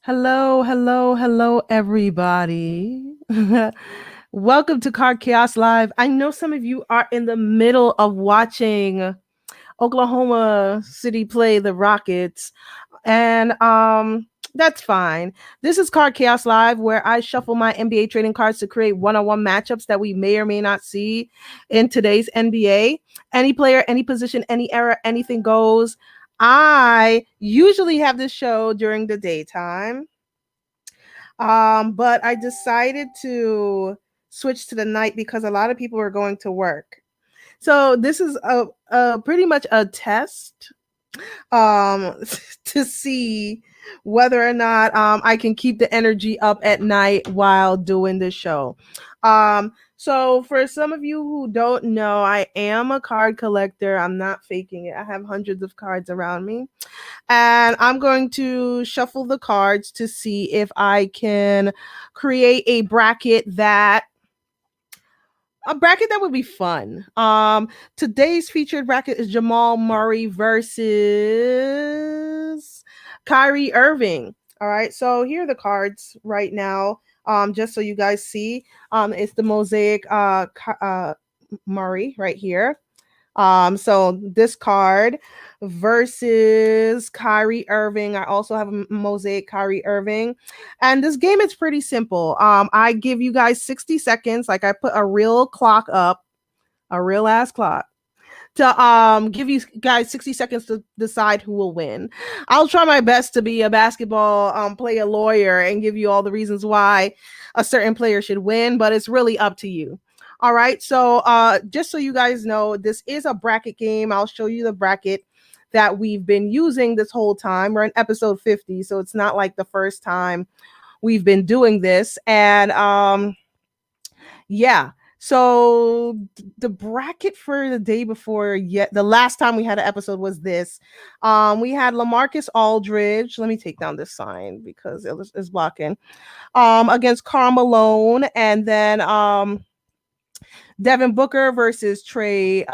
Hello, hello, hello, everybody. Welcome to Card Chaos Live. I know some of you are in the middle of watching Oklahoma City play the Rockets, and that's fine. This is Card Chaos Live, where I shuffle my NBA trading cards to create one-on-one matchups that we may or may not see in today's NBA. Any player, any position, any era, anything goes. I usually have this show during the daytime, but I decided to switch to the night because a lot of people are going to work. So this is a pretty much a test to see whether or not I can keep the energy up at night while doing this show. So for some of you who don't know, I am a card collector. I'm not faking it. I have hundreds of cards around me. And I'm going to shuffle the cards to see if I can create a bracket that would be fun. Today's featured bracket is Jamal Murray versus Kyrie Irving. All right, so here are the cards right now. Just so you guys see, it's the mosaic Murray right here. So this card versus Kyrie Irving. I also have a mosaic Kyrie Irving. And this game is pretty simple. I give you guys 60 seconds. Like I put a real clock up, a real ass clock, to give you guys 60 seconds to decide who will win. I'll try my best to be a basketball player lawyer and give you all the reasons why a certain player should win, but it's really up to you. All right, so just so you guys know, this is a bracket game. I'll show you the bracket that we've been using this whole time. We're in episode 50, so it's not like the first time we've been doing this. And yeah, so the bracket for the day before, the last time we had an episode was this. We had LaMarcus Aldridge. Let me take down this sign because it's blocking. Against Karl Malone, and then Devin Booker versus Trae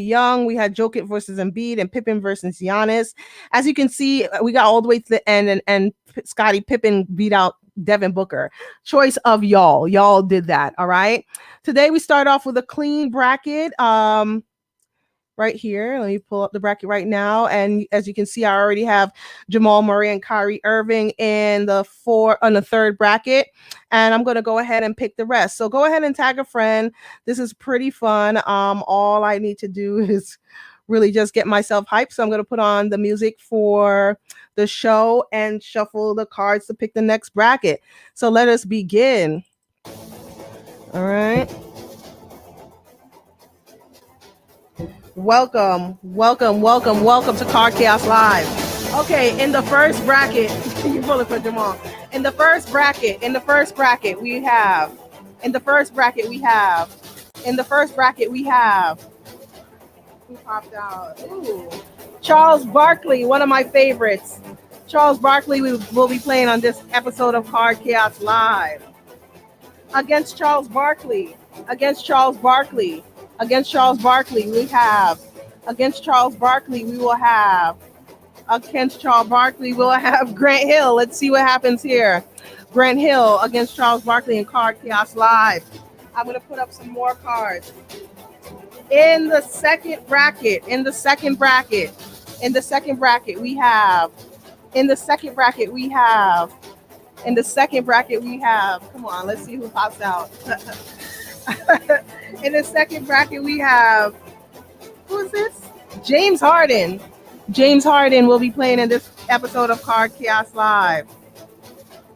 Young. We had Jokic versus Embiid and Pippen versus Giannis. As you can see, we got all the way to the end, and Scottie Pippen beat out Devin Booker. Choice of y'all. Y'all did that. All right. Today we start off with a clean bracket. Right here. Let me pull up the bracket right now. And as you can see, I already have Jamal Murray and Kyrie Irving in the third bracket. And I'm going to go ahead and pick the rest. So go ahead and tag a friend. This is pretty fun. All I need to do is really just get myself hyped. So I'm going to put on the music for the show and shuffle the cards to pick the next bracket. So let us begin. All right. Welcome to Card Chaos Live. Okay, in the first bracket, you pull it for Jamal. In the first bracket, we have. Who popped out? Ooh, Charles Barkley, one of my favorites. Charles Barkley will be playing on this episode of Card Chaos Live. Against Charles Barkley, we have. Against Charles Barkley, we will have. Against Charles Barkley, we'll have Grant Hill. Let's see what happens here. Grant Hill against Charles Barkley in Card Chaos Live. I'm going to put up some more cards. In the second bracket, we have. Come on, let's see who pops out. In the second bracket, we have. Who is this? James Harden. James Harden will be playing in this episode of Card Chaos Live.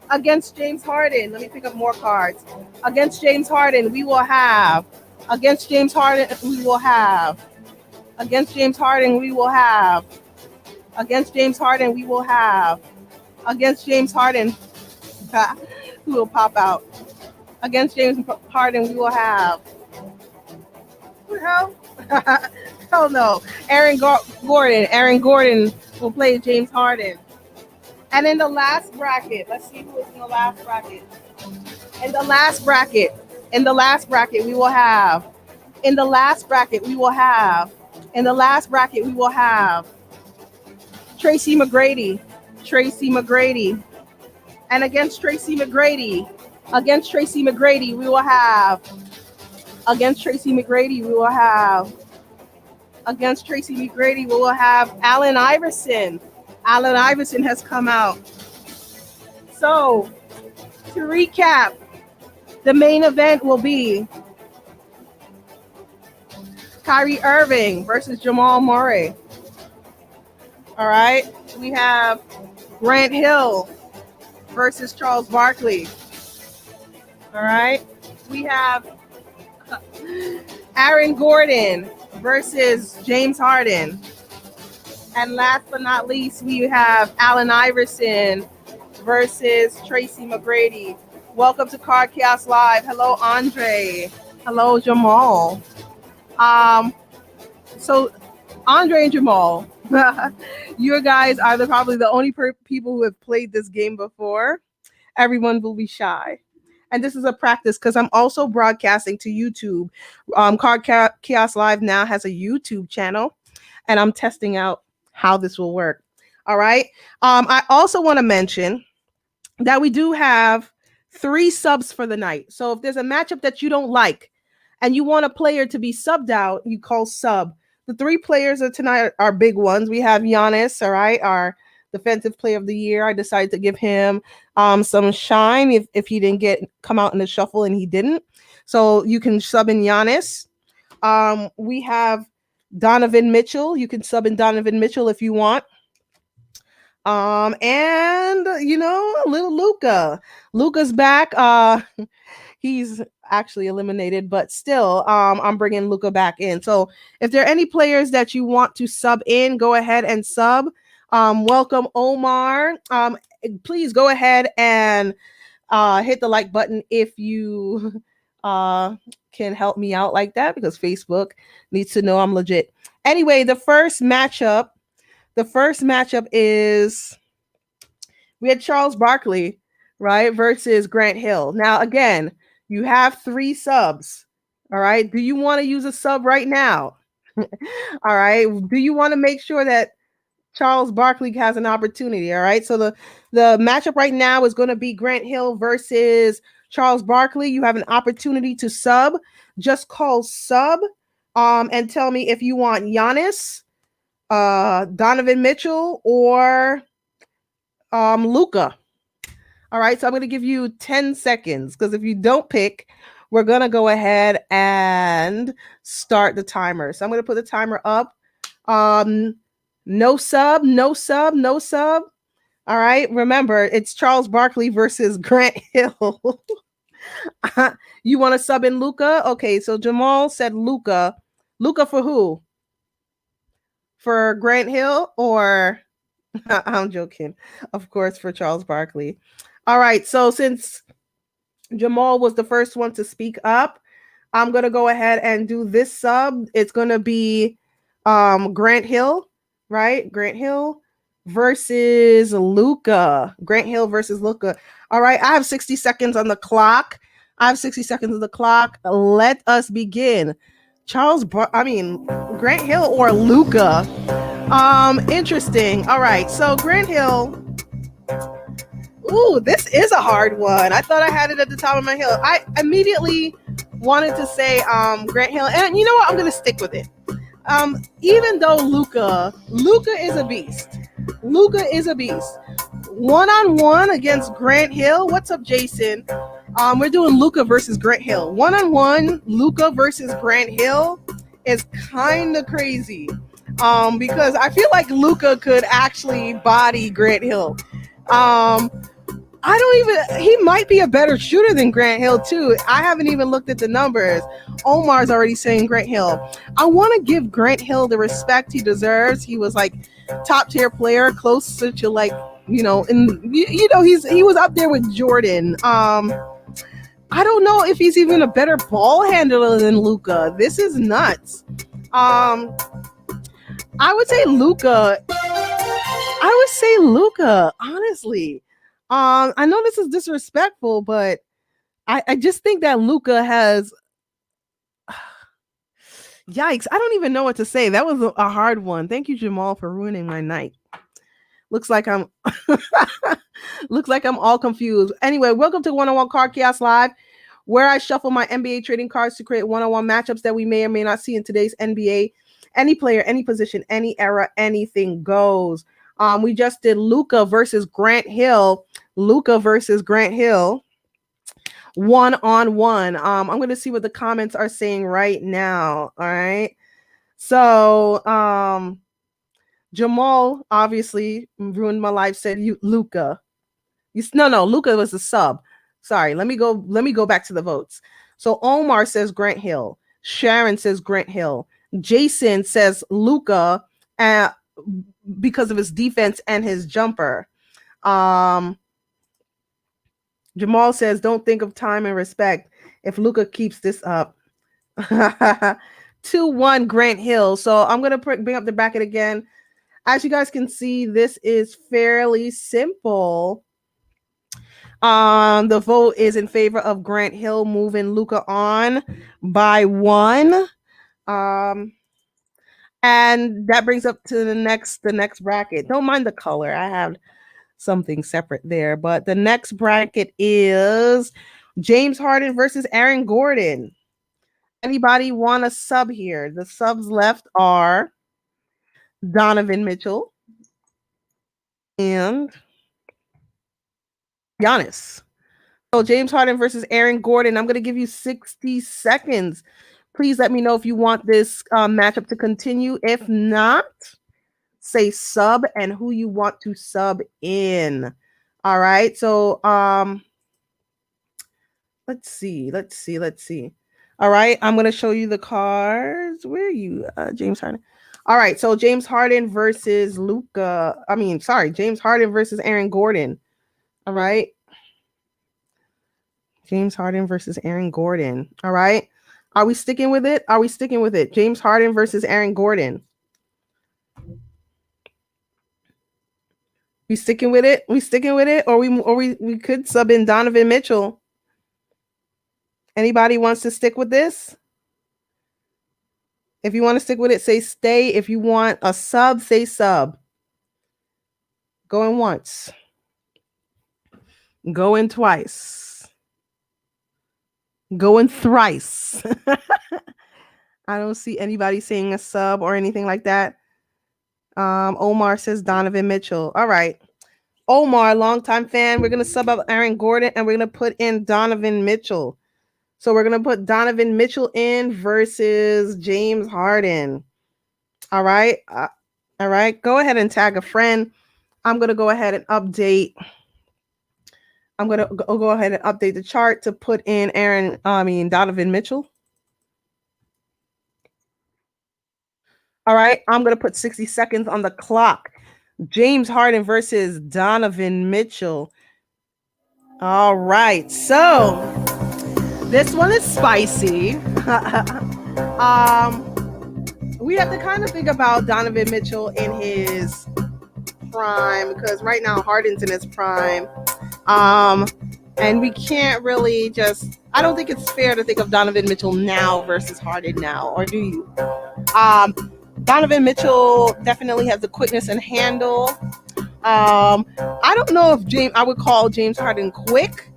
Against James Harden, let me pick up more cards. Against James Harden, we will have. Against James Harden, we will have. Against James Harden, we will have. Against James Harden, we will have. Against James Harden, who will pop out. Against James Harden, we will have. Who the hell? Hell no. Aaron Gordon will play James Harden. And in the last bracket, let's see who is in the last bracket. In the last bracket, we will have. In the last bracket, we will have. Tracy McGrady. And against Tracy McGrady, against Tracy McGrady, we will have against Tracy McGrady, we will have against Tracy McGrady, we will have Allen Iverson. Allen Iverson has come out. So to recap, the main event will be Kyrie Irving versus Jamal Murray. All right. We have Grant Hill versus Charles Barkley. All right. We have Aaron Gordon versus James Harden. And last but not least, we have Allen Iverson versus Tracy McGrady. Welcome to Card Chaos Live. Hello, Andre. Hello, Jamal. So Andre and Jamal, you guys are probably the only people who have played this game before. Everyone will be shy. And this is a practice because I'm also broadcasting to YouTube. Card Chaos Live now has a YouTube channel, and I'm testing out how this will work. All right. I also want to mention that we do have 3 subs for the night. So if there's a matchup that you don't like and you want a player to be subbed out, you call sub. The 3 players of tonight are big ones. We have Giannis, all right, our defensive player of the year. I decided to give him some shine if he didn't come out in the shuffle, and he didn't. So you can sub in Giannis. We have Donovan Mitchell. You can sub in Donovan Mitchell if you want. And little Luka. Luka's back. He's actually eliminated, but still, I'm bringing Luka back in. So if there are any players that you want to sub in, go ahead and sub. Welcome, Omar. Please go ahead and hit the like button if you can help me out like that, because Facebook needs to know I'm legit. Anyway, the first matchup is we had Charles Barkley, right, versus Grant Hill. Now, again, you have 3 subs. All right. Do you want to use a sub right now? All right. Do you want to make sure that Charles Barkley has an opportunity? All right. So the matchup right now is going to be Grant Hill versus Charles Barkley. You have an opportunity to sub. Just call sub and tell me if you want Giannis, Donovan Mitchell, or Luka. All right, so I'm going to give you 10 seconds, because if you don't pick, we're going to go ahead and start the timer. So I'm going to put the timer up. No sub. All right, remember, it's Charles Barkley versus Grant Hill. You want to sub in Luka? Okay, so Jamal said Luka. Luka for who? For Grant Hill, or... I'm joking. Of course, for Charles Barkley. All right. So since Jamal was the first one to speak up, I'm going to go ahead and do this sub. It's going to be Grant Hill, right? Grant Hill versus Luka. Grant Hill versus Luka. All right. I have 60 seconds on the clock. Let us begin. Grant Hill or Luka? Interesting. All right. So Grant Hill. Ooh, this is a hard one. I thought I had it at the top of my head. I immediately wanted to say Grant Hill, and you know what? I'm gonna stick with it. Even though Luka is a beast. One-on-one against Grant Hill. What's up, Jason? We're doing Luka versus Grant Hill. One-on-one, Luka versus Grant Hill is kind of crazy. Because I feel like Luka could actually body Grant Hill. He might be a better shooter than Grant Hill too. I haven't even looked at the numbers. Omar's already saying Grant Hill. I want to give Grant Hill the respect he deserves. He was like top tier player, closer to like, he was up there with Jordan. I don't know if he's even a better ball handler than Luka. This is nuts. I would say Luka, honestly. I know this is disrespectful, but I just think that Luka has... Yikes, I don't even know what to say. That was a hard one. Thank you, Jamal, for ruining my night. Looks like I'm looks like I'm all confused. Anyway, welcome to One-on-One Card Chaos Live, where I shuffle my NBA trading cards to create one-on-one matchups that we may or may not see in today's NBA. Any player, any position, any era, anything goes. We just did Luka versus Grant Hill. Luka versus Grant Hill. One-on-one. I'm going to see what the comments are saying right now. All right. So, Jamal obviously ruined my life. Said Luka. No, Luka was a sub. Sorry. Let me go back to the votes. So Omar says Grant Hill. Sharon says Grant Hill. Jason says Luka, because of his defense and his jumper. Jamal says, don't think of time and respect if Luka keeps this up. 2-1 Grant Hill. So I'm going to bring up the bracket again. As you guys can see, this is fairly simple. The vote is in favor of Grant Hill moving Luka on by 1. And that brings up to the next bracket. Don't mind the color. I have something separate there, but the next bracket is James Harden versus Aaron Gordon. Anybody want a sub here? The subs left are Donovan Mitchell and Giannis. So James Harden versus Aaron Gordon. I'm going to give you 60 seconds. Please let me know if you want this matchup to continue. If not, say sub and who you want to sub in. All right. So let's see. All right. I'm going to show you the cards. Where are you, James Harden? All right. So James Harden versus James Harden versus Aaron Gordon. All right. James Harden versus Aaron Gordon. All right. Are we sticking with it? James Harden versus Aaron Gordon. We sticking with it? Or we could sub in Donovan Mitchell. Anybody wants to stick with this? If you want to stick with it, say stay. If you want a sub, say sub. Going once. Going twice. Going thrice. I don't see anybody saying a sub or anything like that. Omar says Donovan Mitchell. All right. Omar, longtime fan. We're going to sub up Aaron Gordon and we're going to put in Donovan Mitchell. So we're going to put Donovan Mitchell in versus James Harden. All right. All right. Go ahead and tag a friend. I'm going to go ahead and update. I'm going to go ahead and update the chart to put in Donovan Mitchell. All right. I'm going to put 60 seconds on the clock. James Harden versus Donovan Mitchell. All right. So this one is spicy. We have to kind of think about Donovan Mitchell in his prime because right now Harden's in his prime. And we can't really I don't think it's fair to think of Donovan Mitchell now versus Harden now, or do you? Donovan Mitchell definitely has the quickness and handle. I don't know if I would call James Harden quick,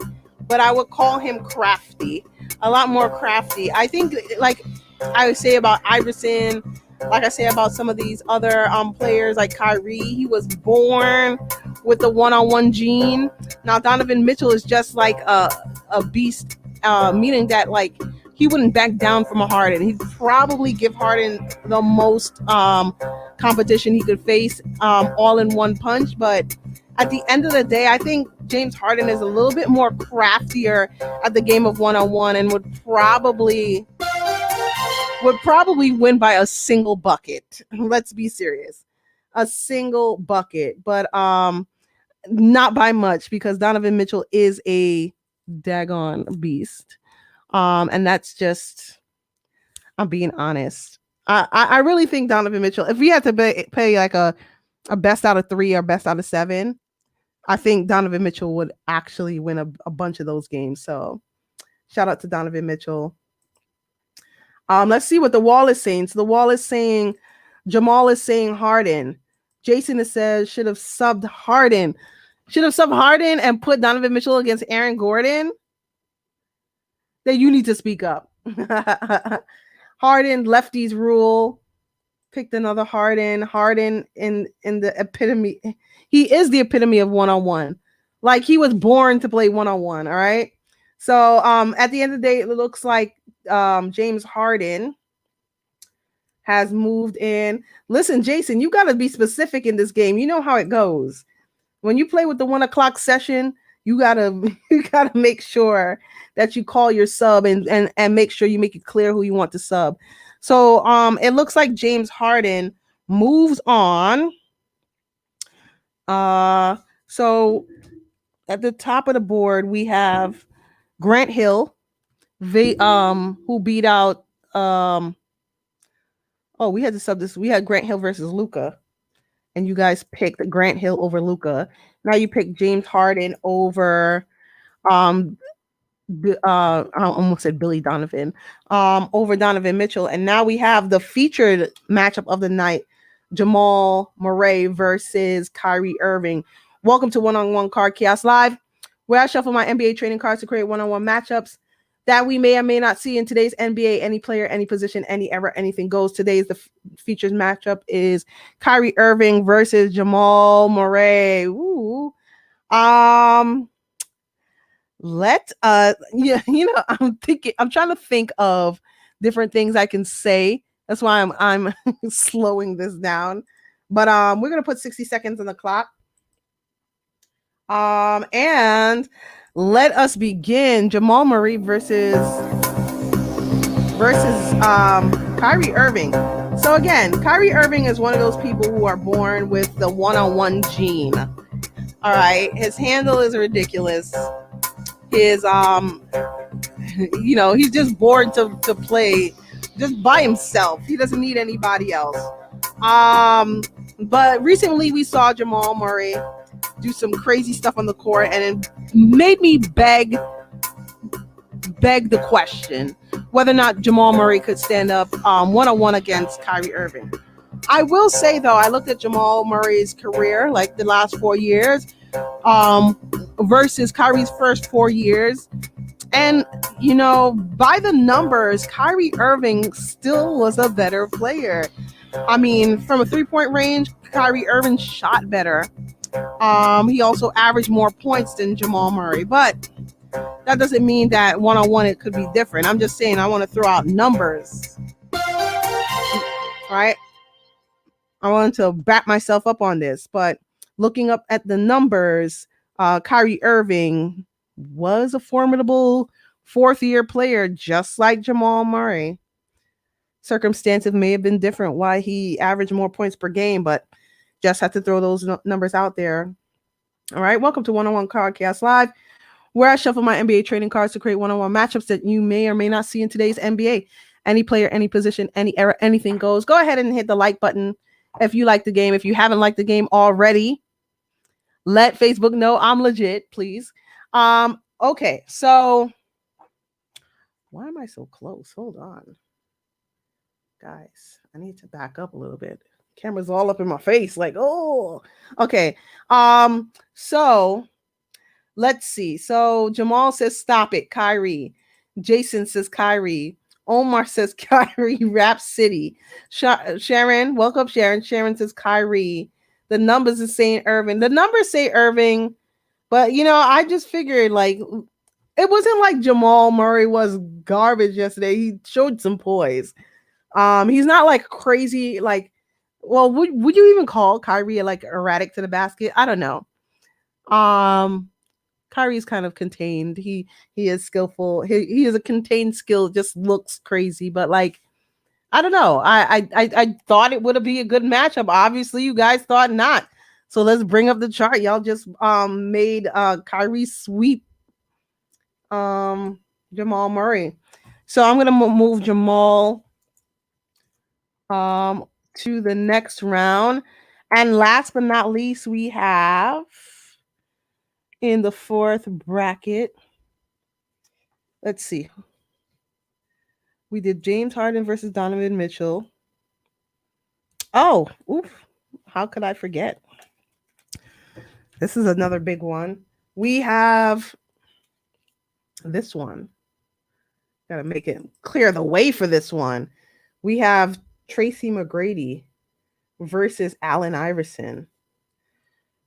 but I would call him crafty, a lot more crafty. I think, like I would say about Iverson, like I say about some of these other players like Kyrie, he was born with the one-on-one gene. Now Donovan Mitchell is just like a beast, meaning that like he wouldn't back down from a Harden. He'd probably give Harden the most competition he could face all in one punch. But at the end of the day, I think James Harden is a little bit more craftier at the game of one-on-one and would probably win by a single bucket. Let's be serious. A single bucket, but not by much because Donovan Mitchell is a daggone beast. And that's just, I'm being honest. I really think Donovan Mitchell, if we had to pay like a best out of 3 or best out of 7, I think Donovan Mitchell would actually win a bunch of those games. So shout out to Donovan Mitchell. Let's see what the wall is saying. So the wall is saying, Jamal is saying Harden. Jason has said should have subbed Harden. Should have subbed Harden and put Donovan Mitchell against Aaron Gordon. Then you need to speak up. Harden, lefties rule. Picked another Harden. Harden in the epitome. He is the epitome of one-on-one. Like he was born to play one-on-one. All right. So at the end of the day, it looks like James Harden has moved in. Listen, Jason, you got to be specific in this game. You know how it goes. When you play with the 1 o'clock session, you gotta make sure that you call your sub and make sure you make it clear who you want to sub. So it looks like James Harden moves on. So at the top of the board we have Grant Hill, who beat out we had to sub this. We had Grant Hill versus Luka, and you guys picked Grant Hill over Luka. Now you pick James Harden over I almost said Billy Donovan, over Donovan Mitchell. And now we have the featured matchup of the night, Jamal Murray versus Kyrie Irving. Welcome to One-on-One Card Chaos Live, where I shuffle my NBA trading cards to create one-on-one matchups that we may or may not see in today's NBA. Any player, any position, any era, anything goes. Today's the features matchup is Kyrie Irving versus Jamal Murray. Ooh. I'm trying to think of different things I can say. That's why I'm slowing this down. But we're gonna put 60 seconds on the clock. And let us begin. Jamal Murray versus Kyrie Irving. So again, Kyrie Irving is one of those people who are born with the one-on-one gene. All right, his handle is ridiculous. His he's just bored to play just by himself. He doesn't need anybody else. But recently we saw Jamal Murray do some crazy stuff on the court, and it made me beg the question whether or not Jamal Murray could stand up one-on-one against Kyrie Irving. I will say though, I looked at Jamal Murray's career, like the last 4 years, versus Kyrie's first 4 years. And, by the numbers, Kyrie Irving still was a better player. I mean, from a 3-point range, Kyrie Irving shot better. He also averaged more points than Jamal Murray, but that doesn't mean that one-on-one it could be different. I'm just saying I want to throw out numbers. Right? I wanted to back myself up on this, but looking up at the numbers, Kyrie Irving was a formidable 4th-year player, just like Jamal Murray. Circumstances may have been different why he averaged more points per game, but just had to throw those numbers out there. All right, welcome to One-on-One Card Chaos Live, where I shuffle my NBA trading cards to create one-on-one matchups that you may or may not see in today's NBA. Any player, any position, any era, anything goes. Go ahead and hit the like button if you like the game. If you haven't liked the game already, let Facebook know I'm legit, please. Okay, so why am I so close? Hold on. Guys, I need to back up a little bit. Camera's all up in my face, like, oh, okay. So let's see. So Jamal says, stop it, Kyrie. Jason says, Kyrie. Omar says, Kyrie. Rap City. Sharon, welcome, Sharon. Sharon says, Kyrie. The numbers is saying Irving. The numbers say Irving, but I just figured like it wasn't like Jamal Murray was garbage yesterday. He showed some poise. He's not like crazy, like, well, would you even call Kyrie like erratic to the basket? I don't know. Kyrie's kind of contained. He is skillful. He is a contained skill. Just looks crazy, but like, I don't know. I thought it would be a good matchup. Obviously, you guys thought not. So let's bring up the chart. Y'all just made Kyrie sweep Jamal Murray. So I'm gonna move Jamal to the next round. And last but not least, we have in the 4th bracket. Let's see. We did James Harden versus Donovan Mitchell. Oh, oof. How could I forget? This is another big one. We have this one. Gotta make it clear the way for this one. We have Tracy McGrady versus Allen Iverson.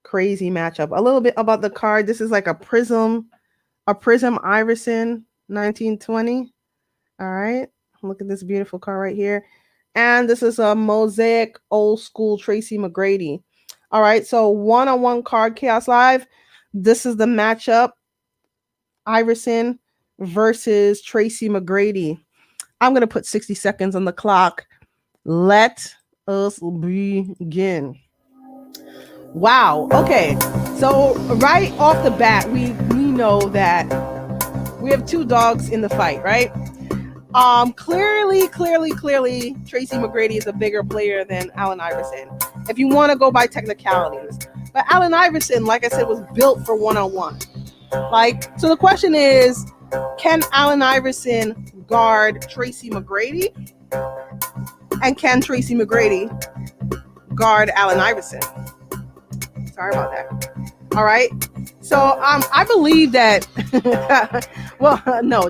Crazy matchup. A little bit about the card. This is like a Prism Iverson 1920. All right. Look at this beautiful card right here. And this is a Mosaic old school Tracy McGrady. All right. So one-on-one card Chaos Live. This is the matchup. Iverson versus Tracy McGrady. I'm going to put 60 seconds on the clock. Let us begin. Wow. Okay. So right off the bat, we know that we have two dogs in the fight, right? Clearly, Tracy McGrady is a bigger player than Allen Iverson. If you want to go by technicalities. But Allen Iverson, like I said, was built for one-on-one. So the question is, can Allen Iverson guard Tracy McGrady? And can Tracy McGrady guard Allen Iverson? Sorry about that. All right. So I believe that. Well, no,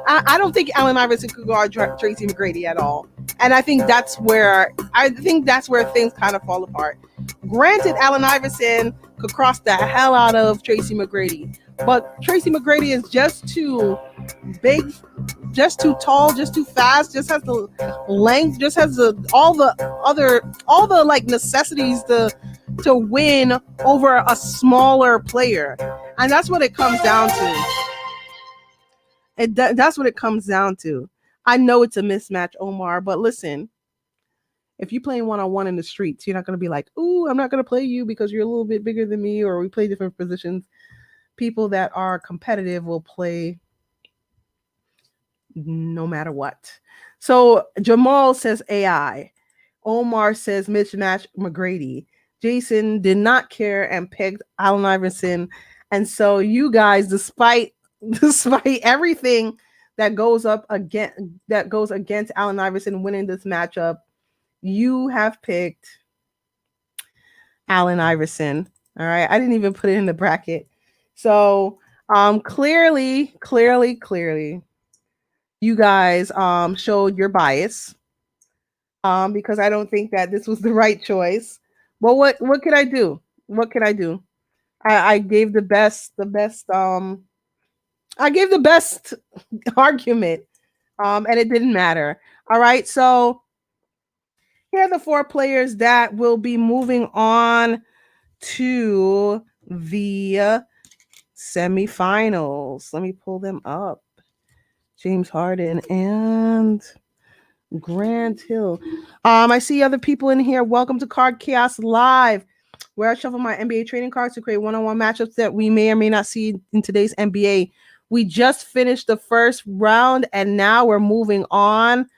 I don't think Allen Iverson could guard Tracy McGrady at all, and I think that's where things kind of fall apart. Granted, Allen Iverson could cross the hell out of Tracy McGrady, but Tracy McGrady is just too big, just too tall, just too fast, just has the length, just has all the like necessities to win over a smaller player. And that's what it comes down to. That's what it comes down to. I know it's a mismatch, Omar, but listen, if you're playing one-on-one in the streets, you're not going to be like, ooh, I'm not going to play you because you're a little bit bigger than me, or we play different positions. People that are competitive will play no matter what. So Jamal says AI. Omar says mismatch McGrady. Jason did not care and picked Allen Iverson. And so you guys, despite everything that goes against Allen Iverson winning this matchup, you have picked Allen Iverson. All right. I didn't even put it in the bracket. So clearly, you guys showed your bias. Because I don't think that this was the right choice. Well, what could I do? What could I do? I gave the best I gave the best argument. And it didn't matter. All right. So here are the four players that will be moving on to the semifinals. Let me pull them up. James Harden and Grant Hill. I see other people in here. Welcome to Card Chaos Live, where I shuffle my NBA trading cards to create one-on-one matchups that we may or may not see in today's NBA. We just finished the first round, and now we're moving on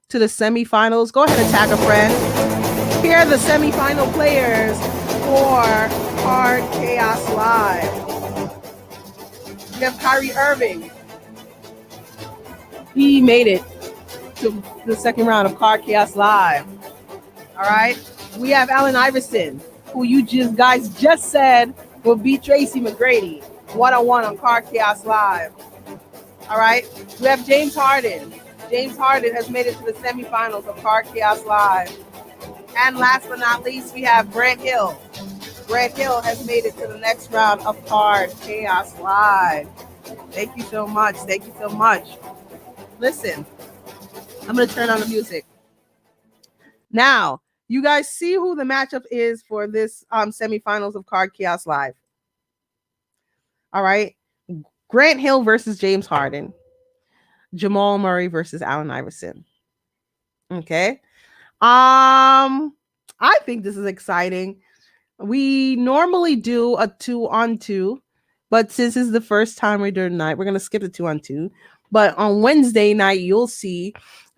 to the semifinals. Go ahead and tag a friend. Here are the semifinal players for Card Chaos Live. We have Kyrie Irving. He made it to the second round of Card Chaos Live. All right. We have Allen Iverson, who you guys just said will beat Tracy McGrady one-on-one on Card Chaos Live. All right. We have James Harden. James Harden has made it to the semifinals of Card Chaos Live. And last but not least, we have Grant Hill. Grant Hill has made it to the next round of Card Chaos Live. Thank you so much. Thank you so much. Listen, I'm going to turn on the music. Now, you guys see who the matchup is for this semifinals of Card Chaos Live. All right. Grant Hill versus James Harden. Jamal Murray versus Allen Iverson. Okay. I think this is exciting. We normally do a 2-on-2, but since it's the first time we're doing tonight, we're going to skip the 2-on-2. But on Wednesday night, you'll see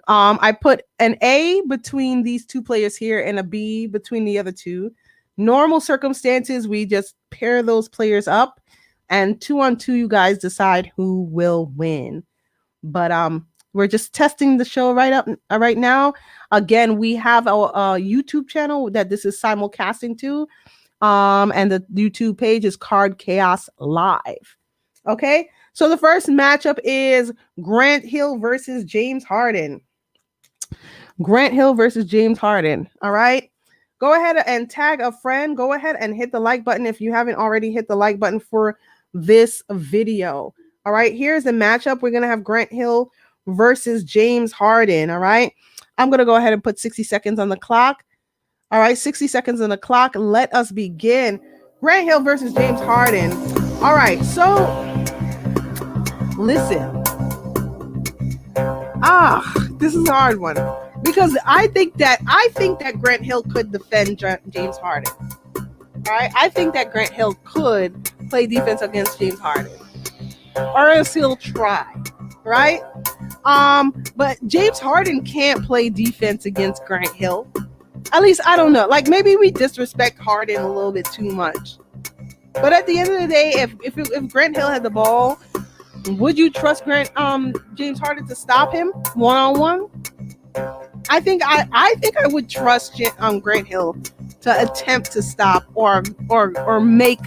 I put an A between these two players here and a B between the other two. Normal circumstances, we just pair those players up, and 2-on-2, you guys decide who will win. But we're just testing the show right now. Again, we have a YouTube channel that this is simulcasting to. And the YouTube page is Card Chaos Live. Okay, so the first matchup is Grant Hill versus James Harden. Grant Hill versus James Harden. All right. Go ahead and tag a friend. Go ahead and hit the like button if you haven't already hit the like button for this video. All right. Here's the matchup. We're going to have Grant Hill versus James Harden. All right. I'm going to go ahead and put 60 seconds on the clock. All right. 60 seconds on the clock. Let us begin. Grant Hill versus James Harden. All right. So listen. This is a hard one. Because I think that Grant Hill could defend James Harden. All right, I think that Grant Hill could play defense against James Harden, or else he'll try, right? But James Harden can't play defense against Grant Hill. At least I don't know. Like maybe we disrespect Harden a little bit too much. But at the end of the day, if Grant Hill had the ball, would you trust James Harden to stop him one-on-one? I think I would trust Grant Hill to attempt to stop or make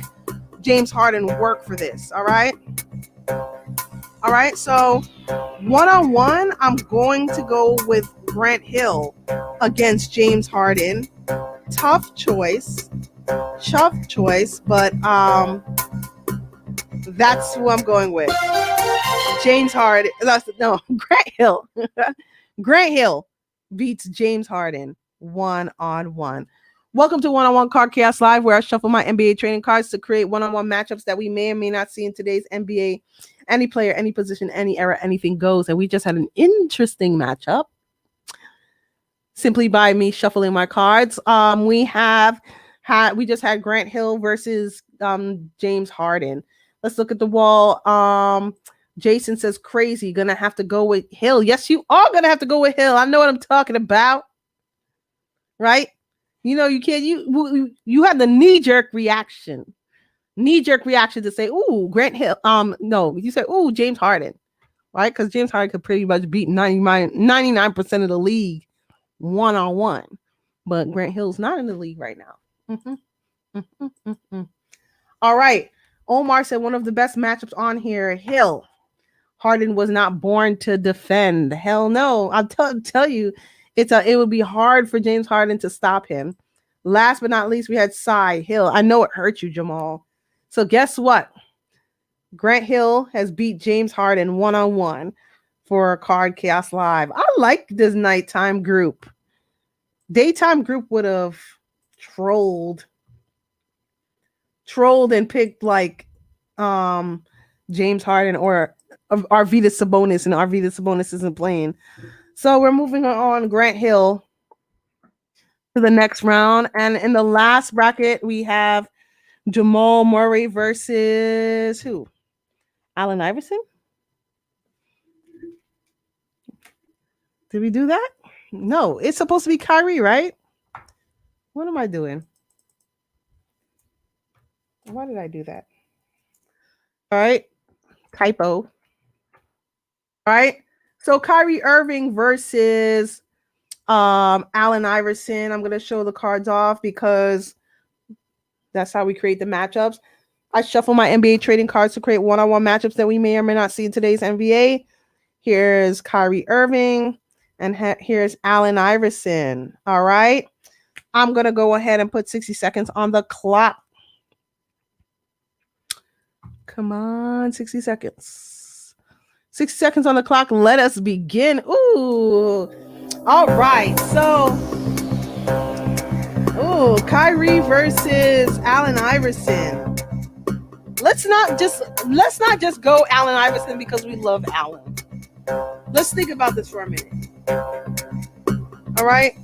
James Harden work for this. All right. So one-on-one, I'm going to go with Grant Hill against James Harden. Tough choice, but that's who I'm going with. James Harden. No, Grant Hill. Grant Hill beats James Harden one-on-one. Welcome to One-on-One Card Chaos Live, where I shuffle my NBA trading cards to create one-on-one matchups that we may or may not see in today's NBA. Any player, any position, any era, anything goes. And we just had an interesting matchup simply by me shuffling my cards. We just had Grant Hill versus James Harden. Let's look at the wall. Jason says crazy. Gonna have to go with Hill. Yes, you are gonna have to go with Hill. I know what I'm talking about. Right? You know, you can't. You have the knee-jerk reaction. Knee-jerk reaction to say, "Ooh, Grant Hill." No, you say, "Ooh, James Harden," right? Because James Harden could pretty much beat 99% of the league one-on-one, but Grant Hill's not in the league right now. All right. Omar said one of the best matchups on here. Hill. Harden was not born to defend. Hell no. I'll tell you, it would be hard for James Harden to stop him. Last but not least, we had Cy Hill. I know it hurt you, Jamal. So guess what? Grant Hill has beat James Harden one-on-one for Card Chaos Live. I like this nighttime group. Daytime group would have trolled and picked like James Harden or Arvydas Sabonis, and Arvydas Sabonis isn't playing. So we're moving on Grant Hill to the next round. And in the last bracket, we have Jamal Murray versus who? Allen Iverson? Did we do that? No, it's supposed to be Kyrie, right? What am I doing? Why did I do that? All right. Typo. All right. So Kyrie Irving versus Allen Iverson. I'm going to show the cards off because that's how we create the matchups. I shuffle my NBA trading cards to create one-on-one matchups that we may or may not see in today's NBA. Here's Kyrie Irving and here's Allen Iverson. All right. I'm going to go ahead and put 60 seconds on the clock. Come on, 60 seconds. 60 seconds on the clock. Let us begin. Ooh. All right. So, Kyrie versus Allen Iverson. Let's not just go Allen Iverson because we love Allen. Let's think about this for a minute. All right.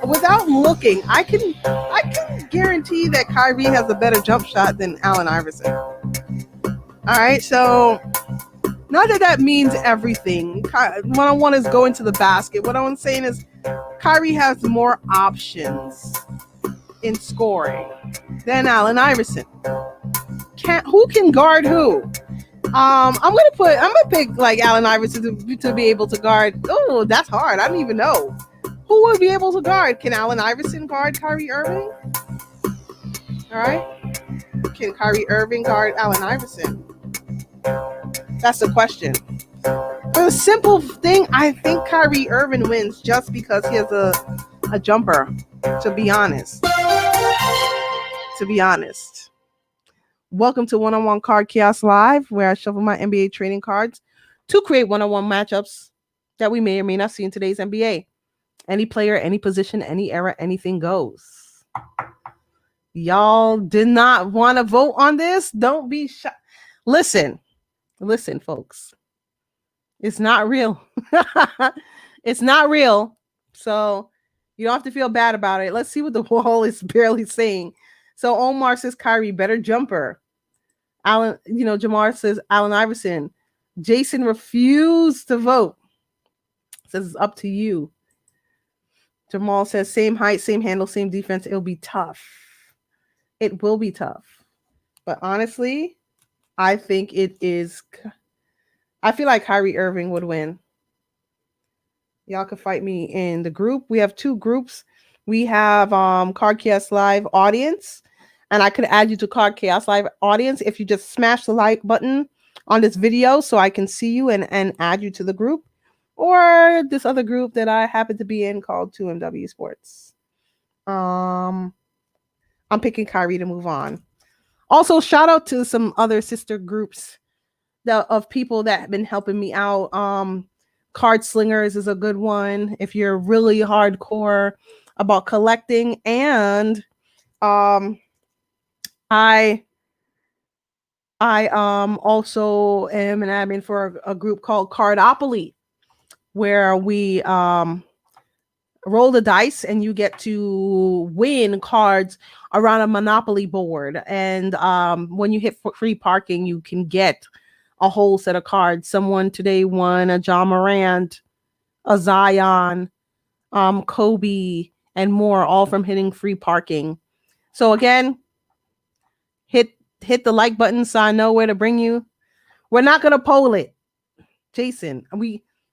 Without looking, I can guarantee that Kyrie has a better jump shot than Allen Iverson. All right. So not that means everything. One-on-one is going to the basket. What I'm saying is Kyrie has more options in scoring than Allen Iverson. Who can guard who? I'm gonna pick like Allen Iverson to be able to guard. Oh, that's hard. I don't even know. Who would be able to guard? Can Allen Iverson guard Kyrie Irving? All right. Can Kyrie Irving guard Allen Iverson? That's the question. For the simple thing, I think Kyrie Irving wins just because he has a jumper, to be honest. Welcome to One-on-One Card Chaos Live, where I shuffle my NBA trading cards to create one-on-one matchups that we may or may not see in today's NBA. Any player, any position, any era, anything goes. Y'all did not want to vote on this? Don't be shy. Listen, folks. It's not real. It's not real. So you don't have to feel bad about it. Let's see what the wall is barely saying. So Omar says Kyrie, better jumper. Alan, Jamar says Allen Iverson. Jason refused to vote. Says it's up to you. Jamal says same height, same handle, same defense. It'll be tough. It will be tough. But honestly, I think it is. I feel like Kyrie Irving would win. Y'all can fight me in the group. We have 2 groups. We have Card Chaos Live audience, and I could add you to Card Chaos Live audience if you just smash the like button on this video so I can see you and add you to the group, or this other group that I happen to be in called 2MW Sports. I'm picking Kyrie to move on. Also, shout out to some other sister groups of people that have been helping me out. Card Slingers is a good one if you're really hardcore about collecting. And I also am an admin for a group called Cardopoly, where we roll the dice and you get to win cards around a Monopoly board. And when you hit free parking, you can get a whole set of cards. Someone today won a John Morant, a Zion, Kobe, and more, all from hitting free parking. So again, hit the like button so I know where to bring you. We're not gonna poll it, Jason.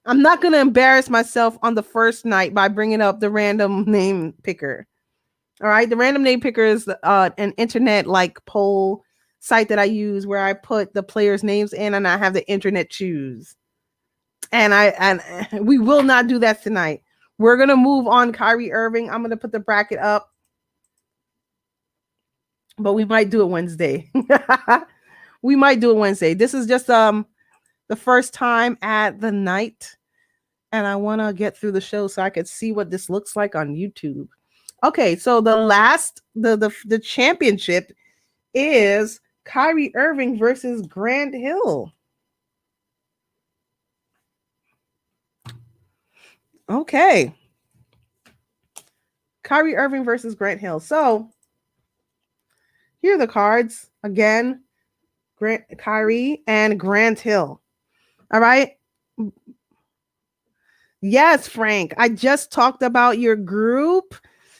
I'm not gonna embarrass myself on the first night by bringing up the random name picker. All right, the random name picker is an internet like poll site that I use where I put the players' names in and I have the internet choose. And we will not do that tonight. We're gonna move on Kyrie Irving. I'm gonna put the bracket up, but we might do it Wednesday. We might do it Wednesday. This is just the first time at the night, and I want to get through the show so I could see what this looks like on YouTube. Okay, so the championship is Kyrie Irving versus Grant Hill. Okay. Kyrie Irving versus Grant Hill. So here are the cards. Again, Kyrie and Grant Hill. All right. Yes, Frank. I just talked about your group.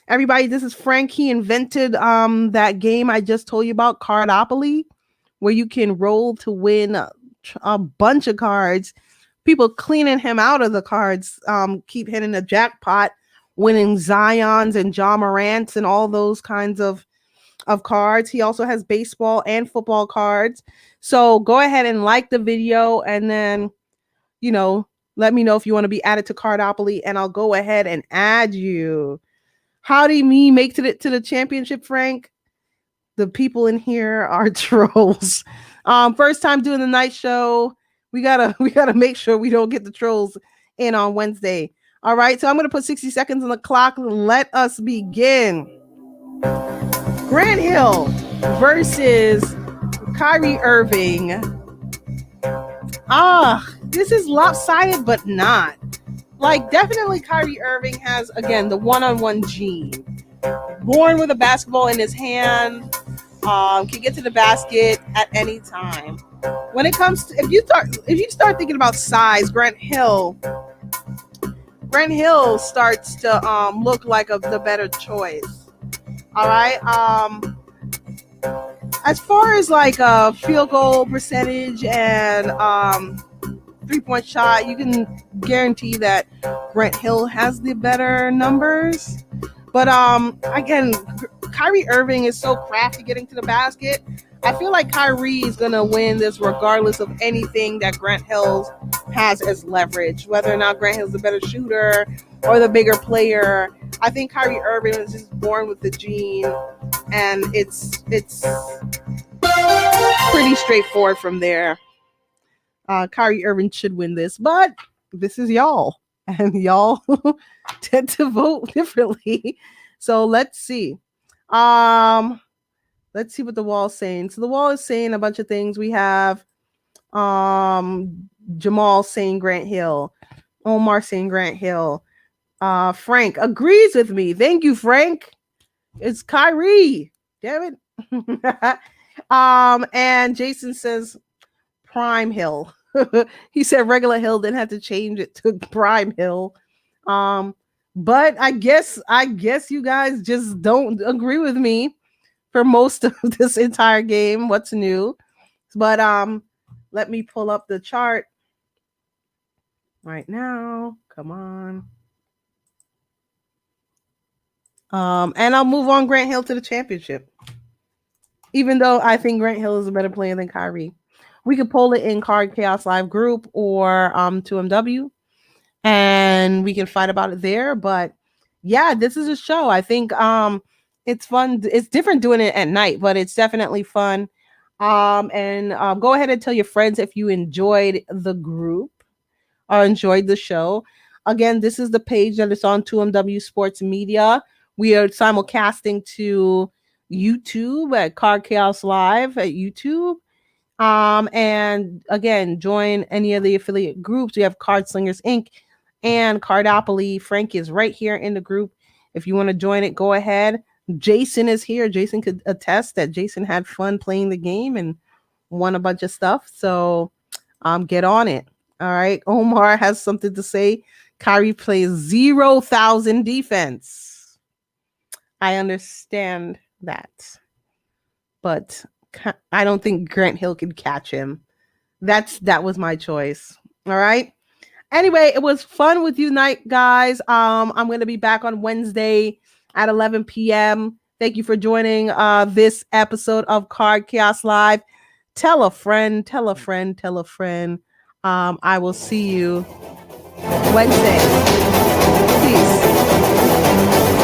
Everybody, this is Frank. He invented that game I just told you about, Cardopoly, where you can roll to win a bunch of cards. People cleaning him out of the cards keep hitting the jackpot, winning Zions and John Morants and all those kinds of cards. He also has baseball and football cards. So go ahead and like the video, and then, let me know if you want to be added to Cardopoly, and I'll go ahead and add you. How do you make to the championship, Frank? The people in here are trolls. First time doing the night show. We gotta make sure we don't get the trolls in on Wednesday. All right, so I'm gonna put 60 seconds on the clock. Let us begin. Grant Hill versus Kyrie Irving. This is lopsided, but not. Like, definitely Kyrie Irving has, again, the one-on-one gene. Born with a basketball in his hand, can get to the basket at any time. When it comes to, if you start thinking about size, Grant Hill starts to look like the better choice. All right. As far as like a field goal percentage and 3-point shot, you can guarantee that Grant Hill has the better numbers. But again, Kyrie Irving is so crafty getting to the basket. I feel like Kyrie is gonna win this regardless of anything that Grant Hill has as leverage, whether or not Grant Hill's the better shooter or the bigger player. I think Kyrie Irving is just born with the gene, and it's pretty straightforward from there. Kyrie Irving should win this, but this is y'all, and y'all tend to vote differently. So let's see. Let's see what the wall's saying. So the wall is saying a bunch of things. We have Jamal saying Grant Hill, Omar saying Grant Hill. Frank agrees with me. Thank you, Frank. It's Kyrie. Damn it. And Jason says Prime Hill. He said regular Hill, then had to change it to Prime Hill. But I guess you guys just don't agree with me for most of this entire game. What's new? But let me pull up the chart right now. Come on. And I'll move on Grant Hill to the championship. Even though I think Grant Hill is a better player than Kyrie. We could poll it in Card Chaos Live group or 2MW, and we can fight about it there. But yeah, this is a show. I think it's fun. It's different doing it at night, but it's definitely fun. And go ahead and tell your friends if you enjoyed the group or enjoyed the show. Again, this is the page that is on 2MW Sports Media. We are simulcasting to YouTube at Card Chaos Live at YouTube. And again, join any of the affiliate groups. We have Card Slingers Inc. and Cardopoly. Frank is right here in the group. If you want to join it, go ahead. Jason is here. Jason could attest that Jason had fun playing the game and won a bunch of stuff. So get on it. All right. Omar has something to say. Kyrie plays 0,000 defense. I understand that. But I don't think Grant Hill could catch him. That was my choice. All right. Anyway, it was fun with you night, guys. I'm going to be back on Wednesday at 11 p.m. Thank you for joining this episode of Card Chaos Live. Tell a friend, tell a friend, tell a friend. I will see you Wednesday. Peace.